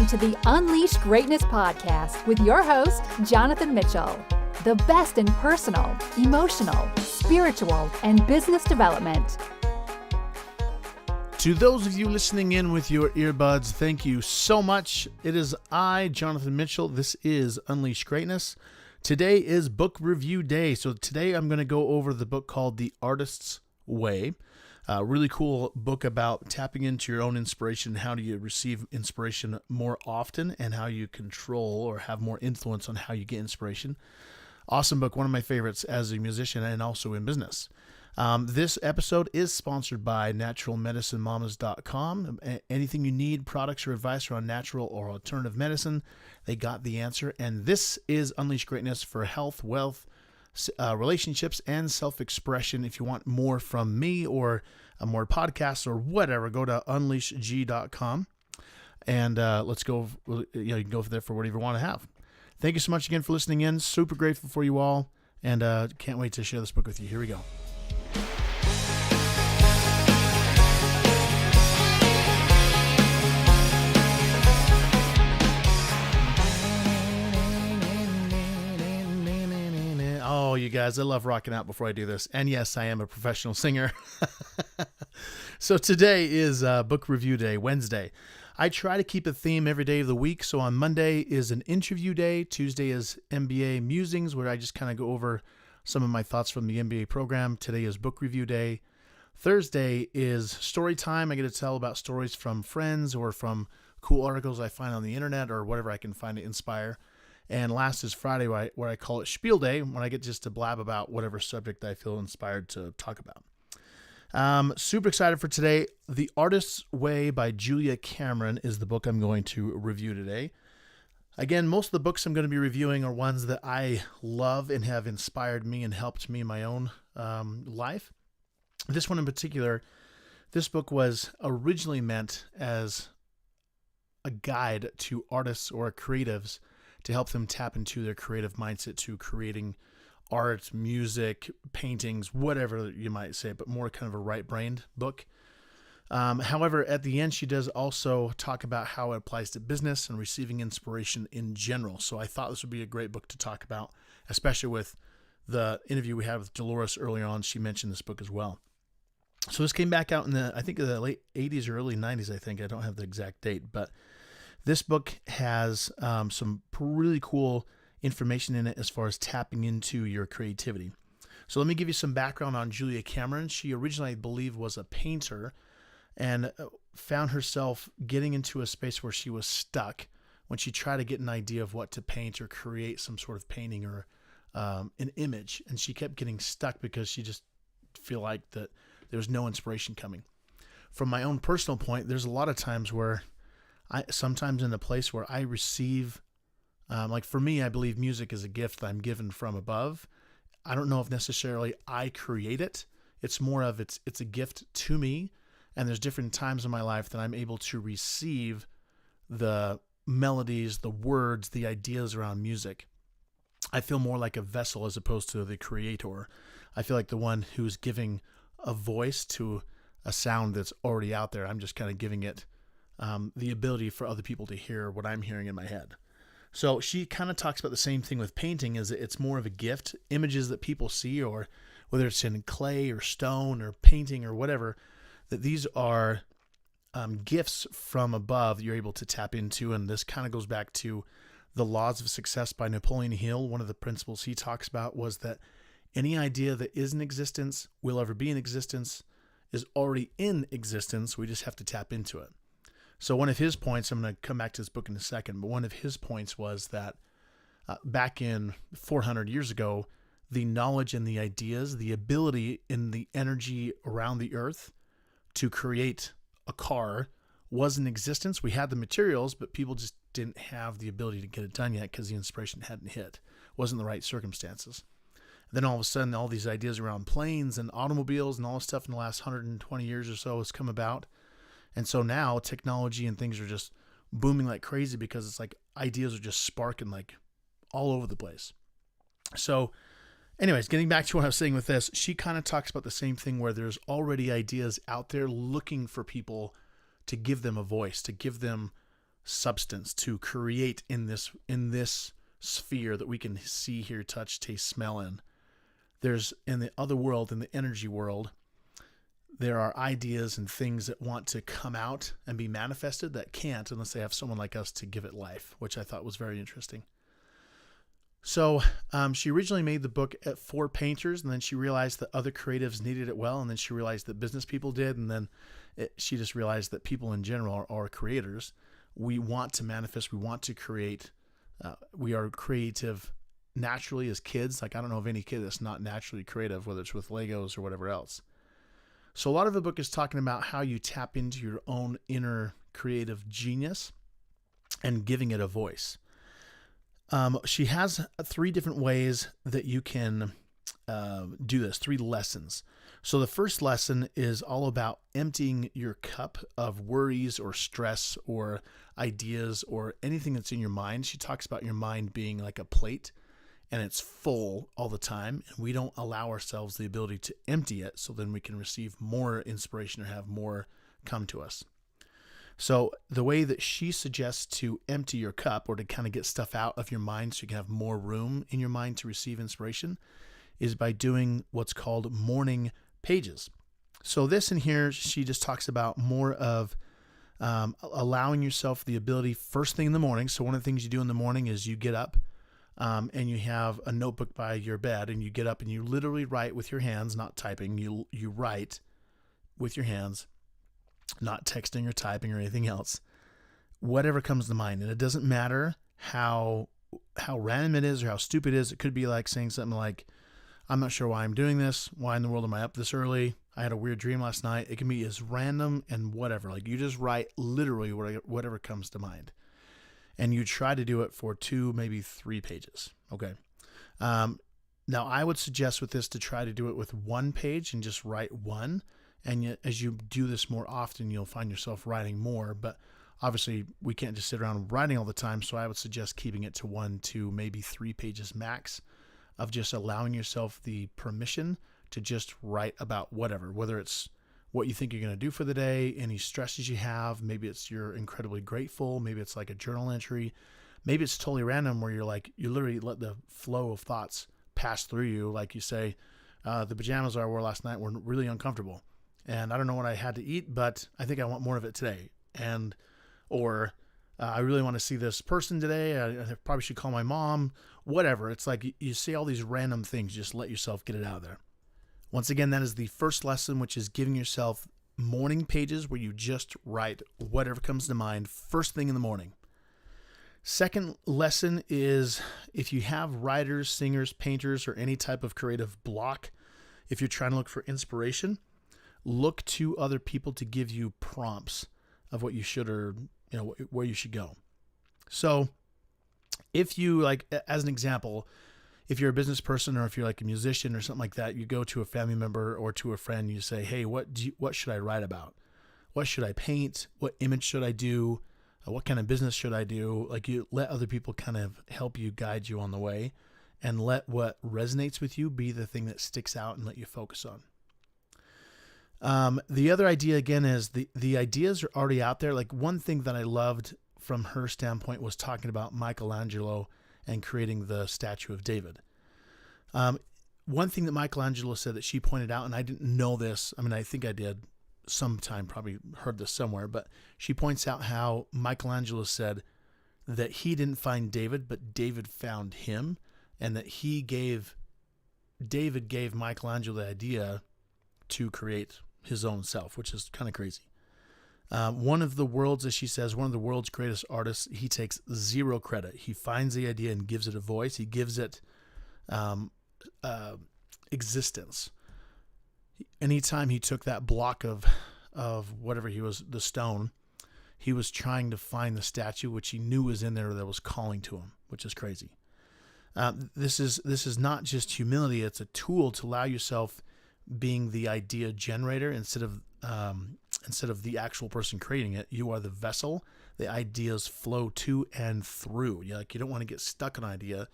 listening to the Unleash Greatness podcast with your host, Jonathan Mitchell. The best in personal, emotional, spiritual, and business development. To those of you listening in with your earbuds, thank you so much. It is I, Jonathan Mitchell. This is Unleash Greatness. Today is book review day. So today I'm going to go over the book called The Artist's Way. A really cool book about tapping into your own inspiration. How do you receive inspiration more often and how you control or have more influence on how you get inspiration. Awesome book, one of my favorites as a musician and also in business. This episode is sponsored by naturalmedicinemamas.com. Anything you need, products or advice around natural or alternative medicine, they got the answer. And this is Unleash Greatness for health, wealth, relationships, and self-expression. If you want more from me or more podcasts or whatever, go to unleashg.com and let's go. You can go there for whatever you want to have. Thank you so much again for listening in. Super grateful for you all, and can't wait to share this book with you. Here we go. Oh, you guys, I love rocking out before I do this. And yes, I am a professional singer. So today is book review day, Wednesday. I try to keep a theme every day of the week. So on Monday is an interview day. Tuesday is MBA musings, where I just kind of go over some of my thoughts from the MBA program. Today is book review day. Thursday is story time. I get to tell about stories from friends or from cool articles I find on the internet or whatever I can find to inspire. And last is Friday, where I call it Spiel Day, when I get just to blab about whatever subject I feel inspired to talk about. Super excited for today. The Artist's Way by Julia Cameron is the book I'm going to review today. Again, most of the books I'm going to be reviewing are ones that I love and have inspired me and helped me in my own life. This one in particular, this book was originally meant as a guide to artists or creatives to help them tap into their creative mindset to creating art, music, paintings, whatever you might say, but more kind of a right-brained book. However, at the end, she does also talk about how it applies to business and receiving inspiration in general. So I thought this would be a great book to talk about, especially with the interview we had with Dolores earlier on. She mentioned this book as well. So this came back out in the late 80s or early 90s, I think. I don't have the exact date, but this book has some really cool information in it as far as tapping into your creativity. So let me give you some background on Julia Cameron. She originally, I believe, was a painter and found herself getting into a space where she was stuck when she tried to get an idea of what to paint or create some sort of painting or an image. And she kept getting stuck because she just feel like that there was no inspiration coming. From my own personal point, there's a lot of times where sometimes in the place where I receive, like for me, I believe music is a gift that I'm given from above. I don't know if necessarily I create it. It's more of it's a gift to me. And there's different times in my life that I'm able to receive the melodies, the words, the ideas around music. I feel more like a vessel as opposed to the creator. I feel like the one who's giving a voice to a sound that's already out there. I'm just kind of giving it the ability for other people to hear what I'm hearing in my head. So she kind of talks about the same thing with painting, is that it's more of a gift. Images that people see, or whether it's in clay or stone or painting or whatever, that these are gifts from above that you're able to tap into. And this kind of goes back to the Laws of Success by Napoleon Hill. One of the principles he talks about was that any idea that is in existence, will ever be in existence, is already in existence. We just have to tap into it. So one of his points, I'm going to come back to this book in a second, but one of his points was that back in 400 years ago, the knowledge and the ideas, the ability in the energy around the earth to create a car was in existence. We had the materials, but people just didn't have the ability to get it done yet because the inspiration hadn't hit. It wasn't the right circumstances. Then all of a sudden, all these ideas around planes and automobiles and all this stuff in the last 120 years or so has come about. And so now technology and things are just booming like crazy because it's like ideas are just sparking like all over the place. So anyways, getting back to what I was saying with this, she kind of talks about the same thing where there's already ideas out there looking for people to give them a voice, to give them substance to create in this sphere that we can see, hear, touch, taste, smell in. There's in the other world, in the energy world, there are ideas and things that want to come out and be manifested that can't unless they have someone like us to give it life, which I thought was very interesting. So she originally made the book for painters, and then she realized that other creatives needed it well, and then she realized that business people did, and then she just realized that people in general are creators. We want to manifest. We want to create. We are creative naturally as kids. Like, I don't know of any kid that's not naturally creative, whether it's with Legos or whatever else. So a lot of the book is talking about how you tap into your own inner creative genius and giving it a voice. She has 3 different ways that you can do this, 3 lessons. So the first lesson is all about emptying your cup of worries or stress or ideas or anything that's in your mind. She talks about your mind being like a plate and it's full all the time, and we don't allow ourselves the ability to empty it so then we can receive more inspiration or have more come to us. So the way that she suggests to empty your cup or to kind of get stuff out of your mind so you can have more room in your mind to receive inspiration is by doing what's called morning pages. So this in here, she just talks about more of allowing yourself the ability first thing in the morning. So one of the things you do in the morning is you get up and you have a notebook by your bed, and you get up and you literally write with your hands, not typing. You write with your hands, not texting or typing or anything else, whatever comes to mind. And it doesn't matter how random it is or how stupid it is. It could be like saying something like, I'm not sure why I'm doing this. Why in the world am I up this early? I had a weird dream last night. It can be as random and whatever. Like, you just write literally whatever comes to mind. And you try to do it for 2, maybe 3 pages. Okay. Now, I would suggest with this to try to do it with 1 page and just write 1. And yet, as you do this more often, you'll find yourself writing more. But obviously, we can't just sit around writing all the time. So I would suggest keeping it to 1, 2, maybe 3 pages max of just allowing yourself the permission to just write about whatever, whether it's what you think you're going to do for the day, any stresses you have. Maybe it's you're incredibly grateful. Maybe it's like a journal entry. Maybe it's totally random where you're like, you literally let the flow of thoughts pass through you. Like you say, the pajamas I wore last night were really uncomfortable. And I don't know what I had to eat, but I think I want more of it today. Or I really want to see this person today. I probably should call my mom, whatever. It's like you say all these random things, just let yourself get it out there. Once again, that is the first lesson, which is giving yourself morning pages where you just write whatever comes to mind first thing in the morning. Second lesson is if you have writers, singers, painters, or any type of creative block, if you're trying to look for inspiration, look to other people to give you prompts of what you should or where you should go. So if you, like, as an example, if you're a business person or if you're like a musician or something like that, you go to a family member or to a friend, you say, hey, what should I write about? What should I paint? What image should I do? What kind of business should I do? Like, you let other people kind of help you, guide you on the way, and let what resonates with you be the thing that sticks out and let you focus on. The other idea, again, is the ideas are already out there. Like, one thing that I loved from her standpoint was talking about Michelangelo and creating the statue of David. One thing that Michelangelo said that she pointed out, and I didn't know this, I mean, I think I did sometime, probably heard this somewhere, but she points out how Michelangelo said that he didn't find David, but David found him, and that David gave Michelangelo the idea to create his own self, which is kind of crazy. One of the world's, as she says, one of the world's greatest artists, he takes zero credit. He finds the idea and gives it a voice. He gives it existence. Anytime he took that block of whatever he was, the stone, he was trying to find the statue, which he knew was in there that was calling to him, which is crazy. This is not just humility. It's a tool to allow yourself being the idea generator instead of the actual person creating it. You are the vessel. The ideas flow to and through. You don't want to get stuck on an idea.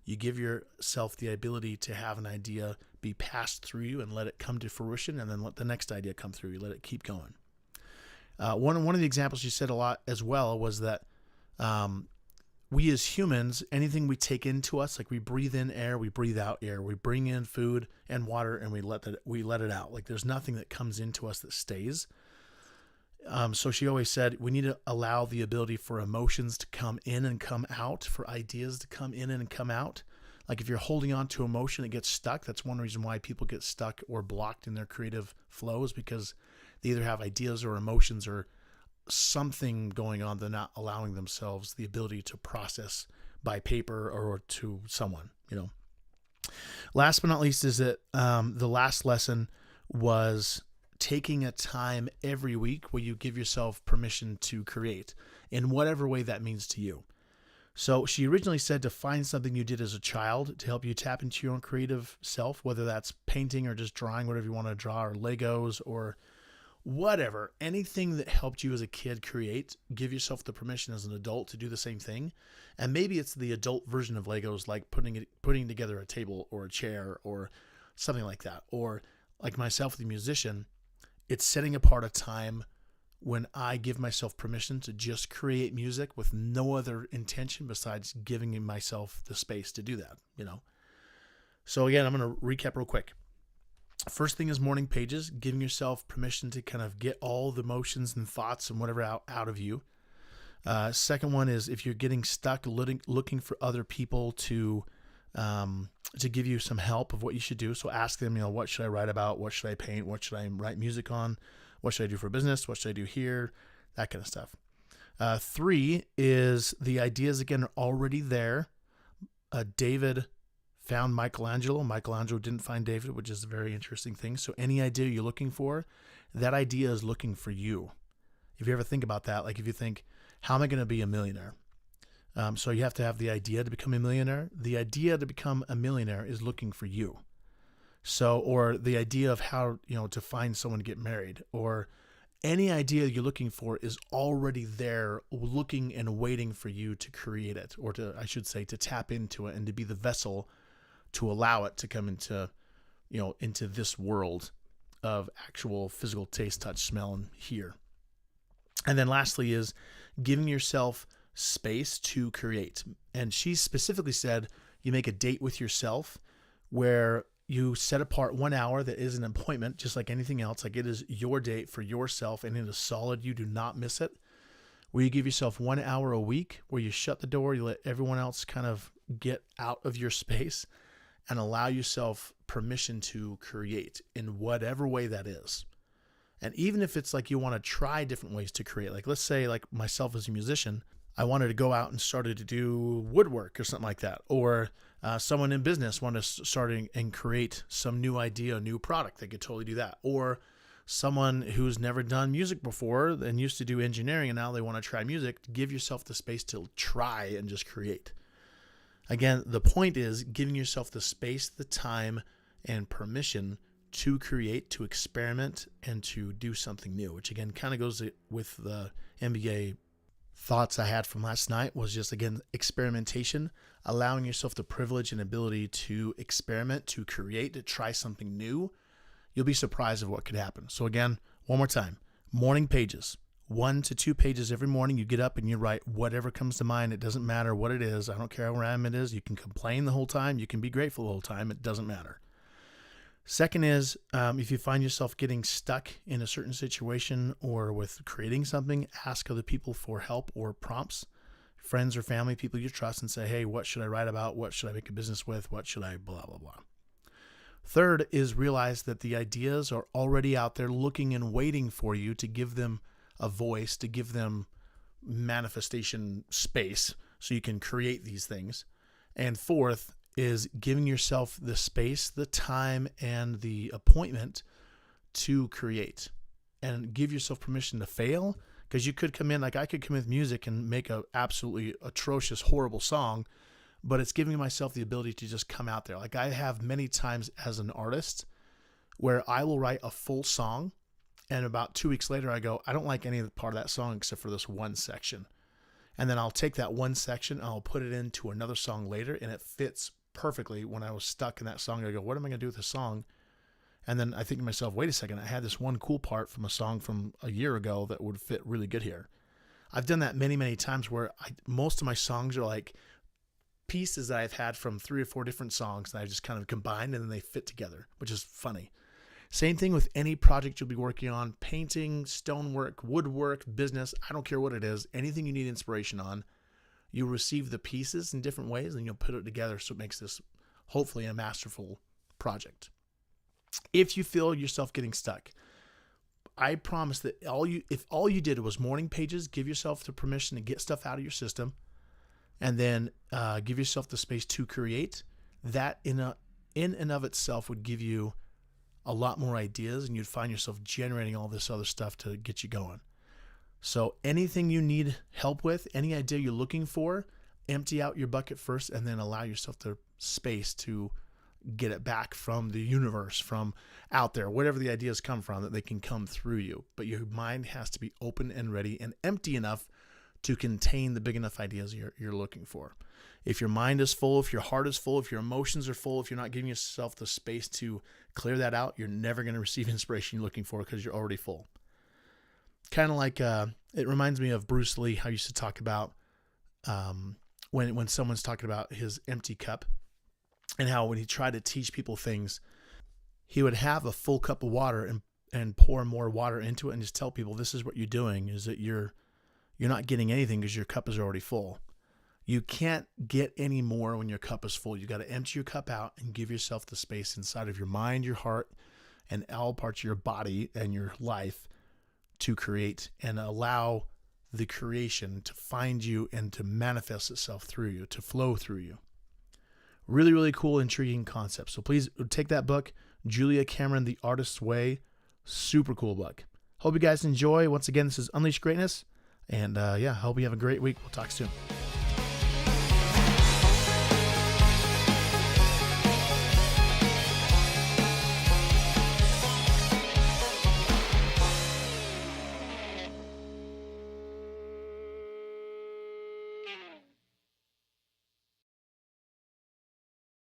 You give yourself the ability to have an idea be passed through you and let it come to fruition, and then let the next idea come through you. Let it keep going. One of the examples she said a lot as well was that We as humans, anything we take into us, like we breathe in air, we breathe out air, we bring in food and water, and we let it out. Like there's nothing that comes into us that stays. So she always said we need to allow the ability for emotions to come in and come out, for ideas to come in and come out. Like if you're holding on to emotion, it gets stuck. That's one reason why people get stuck or blocked in their creative flows, because they either have ideas or emotions or something going on. They're not allowing themselves the ability to process by paper or to someone, Last but not least is that the last lesson was taking a time every week where you give yourself permission to create in whatever way that means to you. So she originally said to find something you did as a child to help you tap into your own creative self, whether that's painting or just drawing, whatever you want to draw, or Legos or whatever, anything that helped you as a kid create. Give yourself the permission as an adult to do the same thing. And maybe it's the adult version of Legos, like putting together a table or a chair or something like that. Or like myself, the musician, it's setting apart a time when I give myself permission to just create music with no other intention besides giving myself the space to do that, So again, I'm going to recap real quick. First thing is morning pages, giving yourself permission to kind of get all the emotions and thoughts and whatever out of you. Second one is if you're getting stuck, looking for other people to give you some help of what you should do. So ask them, what should I write about? What should I paint? What should I write music on? What should I do for business? What should I do here? That kind of stuff. 3 is the ideas, again, are already there. David found Michelangelo. Michelangelo didn't find David, which is a very interesting thing. So any idea you're looking for, that idea is looking for you. If you ever think about that, like if you think, how am I going to be a millionaire? So you have to have the idea to become a millionaire. The idea to become a millionaire is looking for you. So, or the idea of how, to find someone to get married, or any idea you're looking for is already there, looking and waiting for you to create it, or to tap into it and to be the vessel to allow it to come into this world of actual physical taste, touch, smell, and hear. And then lastly is giving yourself space to create. And she specifically said you make a date with yourself where you set apart 1 hour that is an appointment, just like anything else. Like it is your date for yourself, and it is solid. You do not miss it. Where you give yourself 1 hour a week, where you shut the door, you let everyone else kind of get out of your space and allow yourself permission to create in whatever way that is. And even if it's like you want to try different ways to create, like let's say like myself as a musician, I wanted to go out and started to do woodwork or something like that. Or someone in business wanted to start and create some new idea, a new product. They could totally do that. Or someone who's never done music before and used to do engineering and now they want to try music. Give yourself the space to try and just create. Again, the point is giving yourself the space, the time, and permission to create, to experiment, and to do something new, which again kind of goes with the MBA thoughts I had from last night. Was just, again, experimentation, allowing yourself the privilege and ability to experiment, to create, to try something new. You'll be surprised of what could happen. So again, one more time, morning pages, 1 to 2 pages every morning. You get up and you write whatever comes to mind. It doesn't matter what it is. I don't care how random it is. You can complain the whole time. You can be grateful the whole time. It doesn't matter. Second is, if you find yourself getting stuck in a certain situation or with creating something, ask other people for help or prompts, friends or family, people you trust, and say, hey, what should I write about? What should I make a business with? What should I blah, blah, blah. Third is realize that the ideas are already out there looking and waiting for you to give them a voice, to give them manifestation space so you can create these things. And fourth is giving yourself the space, the time, and the appointment to create, and give yourself permission to fail, because you could come in, like I could come in with music and make a absolutely atrocious, horrible song, but it's giving myself the ability to just come out there. Like I have many times as an artist where I will write a full song, and about 2 weeks later I go, I don't like any part of that song except for this one section. And then I'll take that one section and I'll put it into another song later, and it fits perfectly. When I was stuck in that song, I go, what am I going to do with this song? And then I think to myself, wait a second, I had this one cool part from a song from a year ago that would fit really good here. I've done that many, many times where most of my songs are like pieces that I've had from 3 or 4 different songs that I just kind of combined and then they fit together, which is funny. Same thing with any project you'll be working on, painting, stonework, woodwork, business, I don't care what it is, anything you need inspiration on, you'll receive the pieces in different ways and you'll put it together so it makes this hopefully a masterful project. If you feel yourself getting stuck, I promise that if all you did was morning pages, give yourself the permission to get stuff out of your system, and then give yourself the space to create, that in and of itself would give you a lot more ideas, and you'd find yourself generating all this other stuff to get you going. So anything you need help with, any idea you're looking for, empty out your bucket first and then allow yourself the space to get it back from the universe, from out there, whatever the ideas come from, that they can come through you. But your mind has to be open and ready and empty enough to contain the big enough ideas you're looking for. If your mind is full, if your heart is full, if your emotions are full, if you're not giving yourself the space to clear that out, you're never going to receive inspiration you're looking for because you're already full. Kind of like, it reminds me of Bruce Lee, how he used to talk about when someone's talking about his empty cup, and how when he tried to teach people things, he would have a full cup of water and pour more water into it and just tell people, this is what you're doing, is that you're not getting anything because your cup is already full. You can't get any more when your cup is full. You got to empty your cup out and give yourself the space inside of your mind, your heart, and all parts of your body and your life to create and allow the creation to find you and to manifest itself through you, to flow through you. Really, really cool, intriguing concept. So please take that book, Julia Cameron, The Artist's Way. Super cool book. Hope you guys enjoy. Once again, this is Unleash Greatness. And hope you have a great week. We'll talk soon.